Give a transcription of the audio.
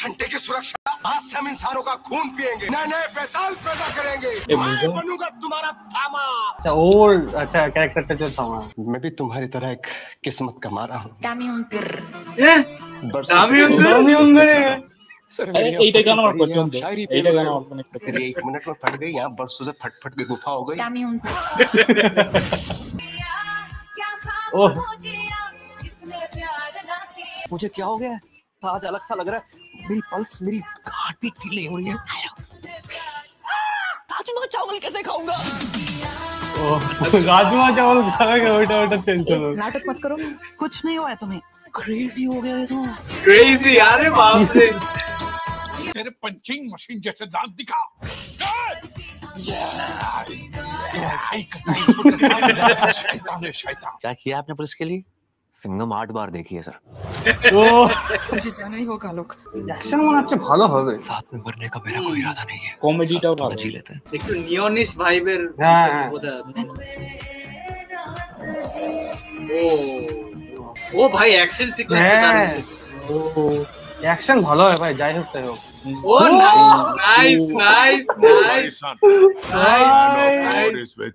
घंटे की सुरक्षा, आज से हम इंसानों का खून पिएंगे, नए नए बेताल पैदा करेंगे, मैं बनूंगा तुम्हारा थामा। अच्छा ओल्ड अच्छा कैरेक्टर जो थामा, मैं भी तुम्हारी तरह एक किस्मत का मारा हूँ। এইটা গান আমার পছন্দ, এইটা গান আমার অনেক পছন্দ। एक मिनट में फट गई, यहाँ बरसों से फट फट के गुफा हो गई। मुझे क्या हो गया है? आज अलग सा लग रहा है, मेरी पल्स, मेरी हार्ट बीट फील नहीं हो रही है। राजमा चावल कैसे खाऊंगा? राजमा चावल खाएगा, बेटा टेंशन। नाटक मत करो, कुछ नहीं हुआ है तुम्हें। क्रेजी हो गया है तो। क्रेजी, अरे बाप रे। तेरे पंचिंग मशीन जैसे दांत दिखा। शैतान। क्या किया आपने पुलिस के लिए? सिंघम 8 बार देखी है सर। मुझे जाना ही होगा लोग। एक्शन মনে হচ্ছে ভালো হবে। साथ में मरने का मेरा कोई इरादा नहीं है। কমেডিটাও ভালো। जी लेते हैं। একটু নিওনিশ ভাইবের বোঝা যাচ্ছে। ও ভাই অ্যাকশন সিকোয়েন্স ও অ্যাকশন ভালো হয় ভাই, যাই হোক তাই হোক। ও nice nice nice son. I know God is with